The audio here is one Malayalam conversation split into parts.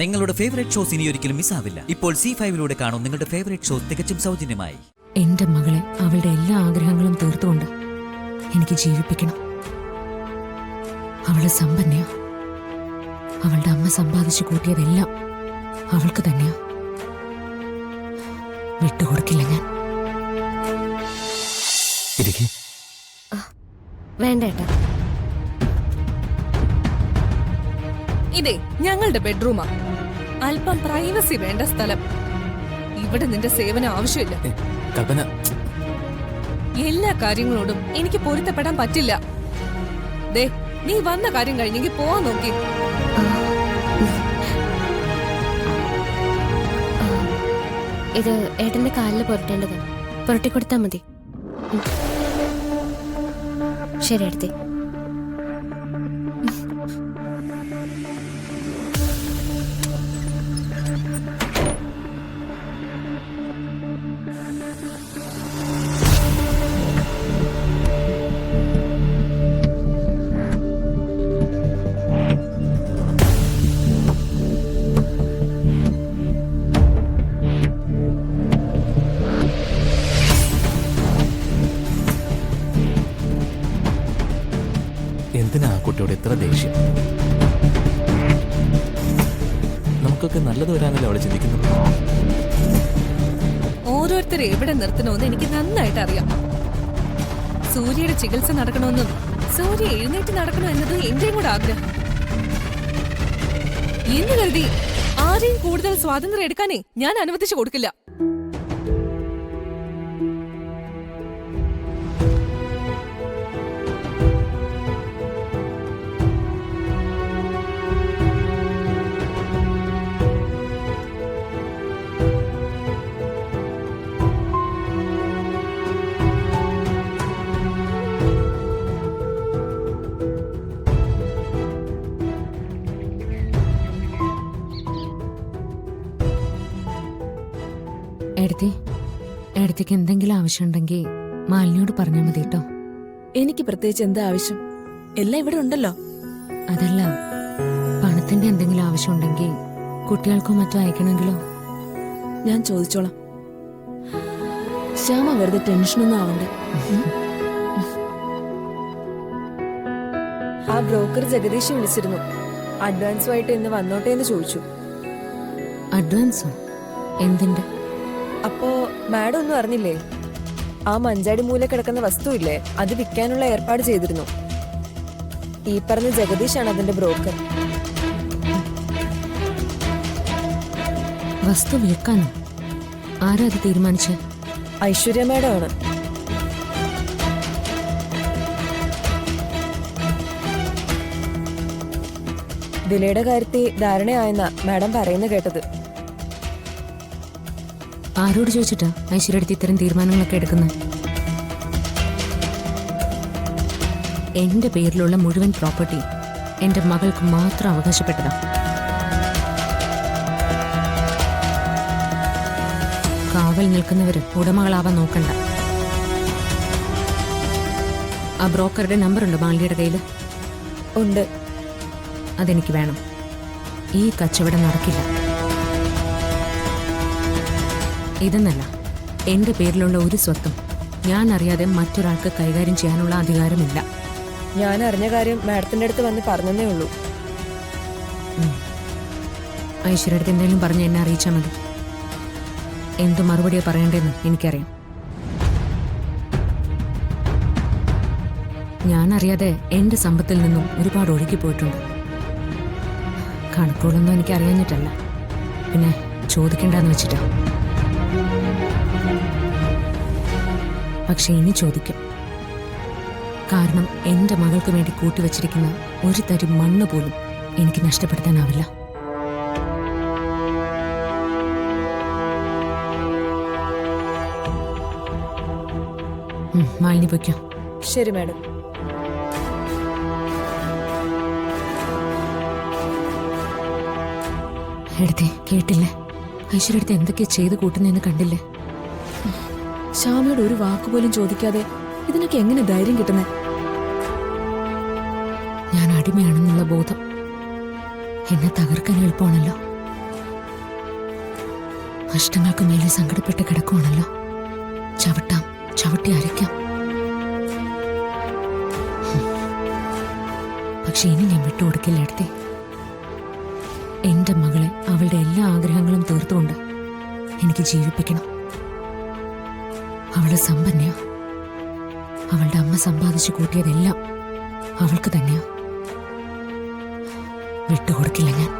നിങ്ങളുടെ ഫേവറേറ്റ് ഷോസ് ഇനി ഒരിക്കലും മിസ്സാവില്ല. ഇപ്പോൾ C5 കാണും നിങ്ങളുടെ ഫേവറേറ്റ് ഷോസ് തികച്ചും സൗജന്യമായി. എന്റെ മകളെ അവളുടെ എല്ലാ ആഗ്രഹങ്ങളും തീർത്തുകൊണ്ട് എനിക്ക് ജീവിപ്പിക്കണം. അവള് സമ്പന്നയാ. അവളുടെ അമ്മ സമ്പാദിച്ചു കൂട്ടിയതെല്ലാം അവൾക്ക് തന്നെയാ. വിട്ടുകൊടുക്കില്ല ഞാൻ. വേണ്ട ഏട്ടാ, ഇതേ ഞങ്ങളുടെ ബെഡ്റൂമാ. അല്പം പ്രൈവസി വേണ്ട സ്ഥലം. ഇവിടെ നിന്റെ സേവനം ആവശ്യമില്ല. എല്ലാ കാര്യങ്ങളോടും എനിക്ക് പൊരുത്തപ്പെടാൻ പറ്റില്ല. ദേ, നീ വന്ന കാര്യം കഴിഞ്ഞെങ്കിൽ പോവാൻ നോക്കി. ഇത് ഏട്ടന്റെ കാലിൽ പുരട്ടേണ്ടത്. പുരട്ടിക്കൊടുത്താ മതി. ശരി അടുത്തേ. എന്തിനാ ആ കുട്ടിയോട് എത്ര ദേഷ്യം? നമുക്കൊക്കെ നല്ലത് വരാനല്ലേ അവളെ ചിന്തിക്കുന്നത്. ഓരോരുത്തരെ എവിടെ നിർത്തണമെന്ന് എനിക്ക് നന്നായിട്ട് അറിയാം. സൂര്യയുടെ ചികിത്സ നടക്കണമെന്നും സൂര്യ എഴുന്നേറ്റ് നടക്കണം എന്നതും എന്റെയും കൂടെ ആഗ്രഹം. എന്ന് കരുതി ആരെയും കൂടുതൽ സ്വാതന്ത്ര്യം എടുക്കാനേ ഞാൻ അനുവദിച്ചു കൊടുക്കില്ല. എടുത്തേക്ക് എന്തെങ്കിലും ആവശ്യമുണ്ടെങ്കിൽ മാലിനിയോട് പറഞ്ഞാൽ മതി കേട്ടോ. എനിക്ക് പ്രത്യേകിച്ച് എന്താ ആവശ്യം? എല്ലാം ഇവിടെ ഉണ്ടല്ലോ. അതല്ല, പണത്തിന്റെ എന്തെങ്കിലും ആവശ്യമുണ്ടെങ്കിൽ കുട്ടികൾക്കോ മറ്റോ അയക്കണമെങ്കിലോ? ഞാൻ ചോദിച്ചോളാം. ശ്യാമ വെറുതെ ടെൻഷനൊന്നും ആവണ്ട. ആ ബ്രോക്കർ ജഗദീഷ് വിളിച്ചിരുന്നു. അഡ്വാൻസുമായിട്ട് ഇന്ന് വന്നോട്ടെ എന്ന് ചോദിച്ചു. അഡ്വാൻസോ? എന്തിന്റെ? അപ്പോ മാഡം ഒന്നും അറിഞ്ഞില്ലേ? ആ മഞ്ചാടി മൂല കിടക്കുന്ന വസ്തു ഇല്ലേ, അത് വിൽക്കാനുള്ള ഏർപ്പാട് ചെയ്തിരുന്നു. ഈ പറഞ്ഞ ജഗദീഷാണ് അതിന്റെ ബ്രോക്കർ. വസ്തു വിൽക്കാനോ? ആരാ അത് തീരുമാനിച്ചേ? ഐശ്വര്യ മാഡം ആണ്. വിലയുടെ കാര്യത്തിൽ ധാരണയായെന്നാ മാഡം പറയുന്ന കേട്ടത്. ആരോട് ചോദിച്ചിട്ടാ ഐശ്വര്യടുത്ത് ഇത്തരം തീരുമാനങ്ങളൊക്കെ എടുക്കുന്നത്? എന്റെ പേരിലുള്ള മുഴുവൻ പ്രോപ്പർട്ടി എന്റെ മകൾക്ക് മാത്രം അവകാശപ്പെട്ടതാ. കാവൽ നിൽക്കുന്നവര് ഉടമകളാവാൻ നോക്കണ്ട. ആ ബ്രോക്കറുടെ നമ്പറുണ്ടോ മാലിയുടെ കയ്യില്? ഉണ്ട്. അതെനിക്ക് വേണം. ഈ കച്ചവടം നടക്കില്ല. ഇതെന്നല്ല, എന്റെ പേരിലുള്ള ഒരു സ്വത്തും ഞാൻ അറിയാതെ മറ്റൊരാൾക്ക് കൈകാര്യം ചെയ്യാനുള്ള അധികാരമില്ല. ഞാൻ അറിഞ്ഞ കാര്യം മാഡത്തിന്റെ അടുത്ത് വന്ന് പറഞ്ഞതേ ഉള്ളൂ. ഐശ്വര്യടുത്ത് എന്തെങ്കിലും പറഞ്ഞ് എന്നെ അറിയിച്ചാൽ മതി. എന്തു മറുപടിയോ പറയണ്ടെന്ന് എനിക്കറിയാം. ഞാൻ അറിയാതെ എന്റെ സമ്പത്തിൽ നിന്നും ഒരുപാട് ഒഴുകി പോയിട്ടുണ്ട്. കണക്കുകളൊന്നും എനിക്ക് അറിയാഞ്ഞിട്ടല്ല, പിന്നെ ചോദിക്കണ്ടെന്ന് വെച്ചിട്ടാ. പക്ഷെ ഇനി ചോദിക്കും. കാരണം എന്റെ മകൾക്ക് വേണ്ടി കൂട്ടിവച്ചിരിക്കുന്ന ഒരു തരി മണ്ണ് പോലും എനിക്ക് നഷ്ടപ്പെടുത്താനാവില്ല. മാലിനി പൊയ്ക്കോ. ശരി മാഡം. എടുത്തേ, കേട്ടില്ലേ? ഐശ്വര്യടുത്ത് എന്തൊക്കെയാ ചെയ്ത് കൂട്ടുന്നതെന്ന് കണ്ടില്ലേ? ശ്യാമയോട് ഒരു വാക്കുപോലും ചോദിക്കാതെ ഇതിനൊക്കെ എങ്ങനെ ധൈര്യം കിട്ടുന്നേ? ഞാൻ അടിമയാണെന്നുള്ള ബോധം എന്നെ തകർക്കാൻ എളുപ്പമാണല്ലോ. കഷ്ടങ്ങൾക്ക് മേലെ സങ്കടപ്പെട്ട് കിടക്കുവാണല്ലോ. ചവിട്ടാം, ചവിട്ടി അരയ്ക്കാം. പക്ഷെ ഇനി ഞാൻ വിട്ടുകൊടുക്കില്ല എടുത്തേ. എന്റെ മകളെ അവളുടെ എല്ലാ ആഗ്രഹങ്ങളും തീർത്തുകൊണ്ട് എനിക്ക് ജീവിപ്പിക്കണം. അവള് സമ്പന്നയാ. അവളുടെ അമ്മ സമ്പാദിച്ചു കൂട്ടിയതെല്ലാം അവൾക്ക് തന്നെയാ. വിട്ടുകൊടുക്കില്ല ഞാൻ.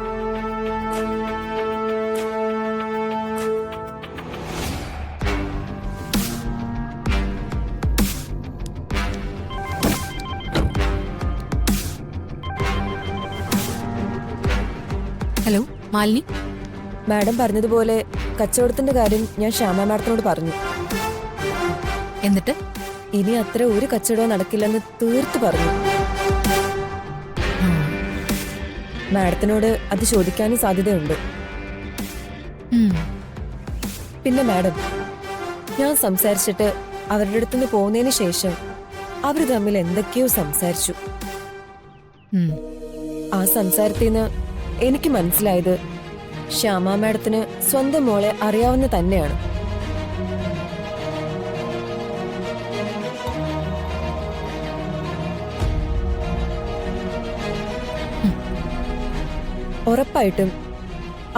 ഹലോ മാലിനി, മാഡം പറഞ്ഞതുപോലെ കച്ചവടത്തിന്റെ കാര്യം ഞാൻ ശ്യാമ മാഡത്തിനോട് പറഞ്ഞു. എന്നിട്ട് ഇനി അത്ര ഒരു കച്ചവടവും നടക്കില്ലെന്ന് തീർത്തു പറഞ്ഞു. മാഡത്തിനോട് അത് ചോദിക്കാനും സാധ്യതയുണ്ട്. പിന്നെ മാഡം, ഞാൻ സംസാരിച്ചിട്ട് അവരുടെ അടുത്തുനിന്ന് പോകുന്നതിന് ശേഷം അവർ തമ്മിൽ എന്തൊക്കെയോ സംസാരിച്ചു. ആ സംസാരത്തിൽ നിന്ന് എനിക്ക് മനസ്സിലായത് ശ്യാമ മാഡത്തിന് സ്വന്തം മോളെ അറിയാവുന്ന തന്നെയാണ്. ഉറപ്പായിട്ടും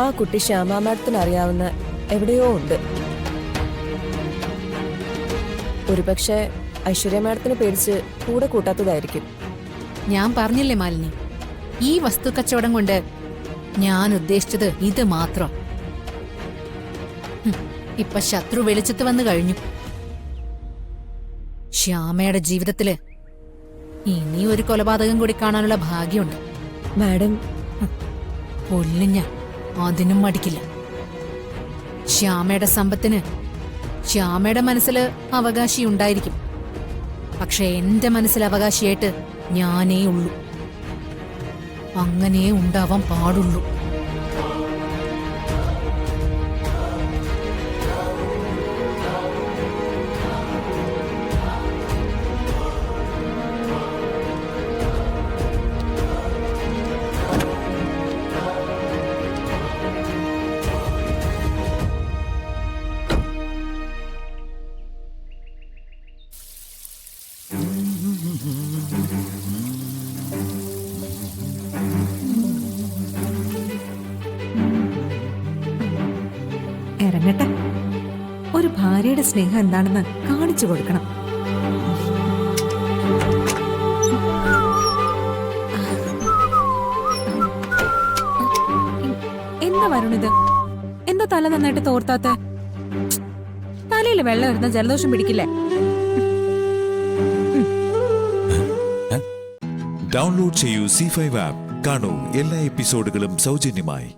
ആ കുട്ടി ശ്യാമ മാഡത്തിന് അറിയാവുന്ന എവിടെയോ ഉണ്ട്. ഒരുപക്ഷെ ഐശ്വര്യ മാഡത്തിന് പേടിച്ച് കൂടെ കൂട്ടാത്തതായിരിക്കും. ഞാൻ പറഞ്ഞില്ലേ മാലിനി, ഈ വസ്തു കച്ചവടം കൊണ്ട് ഞാൻ ഉദ്ദേശിച്ചത് ഇത് മാത്രം. ഇപ്പൊ ശത്രു വെളിച്ചത്ത് വന്നു കഴിഞ്ഞു. ശ്യാമയുടെ ജീവിതത്തില് ഇനി ഒരു കൊലപാതകം കൂടി കാണാനുള്ള ഭാഗ്യമുണ്ട്. മാഡം, കൊല്ലും ഞാൻ, അതിനും മടിക്കില്ല. ശ്യാമയുടെ സമ്പത്തിന് ശ്യാമയുടെ മനസ്സിൽ അവകാശി ഉണ്ടായിരിക്കും. പക്ഷെ എന്റെ മനസ്സിൽ അവകാശിയായിട്ട് ഞാനേ ഉള്ളൂ. അങ്ങനെ ഉണ്ടാവാൻ പാടുള്ളൂ. ഇറങ്ങട്ടെ. ഒരു ഭാര്യയുടെ സ്നേഹം എന്താണെന്ന് കാണിച്ചു കൊടുക്കണം. എന്താ വരണത്? എന്താ തല നന്നായിട്ട് തോർത്താത്ത? തലയിൽ വെള്ളം വരുന്ന ജലദോഷം പിടിക്കില്ലേ? ഡൗൺലോഡ് ചെയ്യൂ C5 ആപ്പ്. കാണൂ എല്ലാ എപ്പിസോഡുകളും സൗജന്യമായി.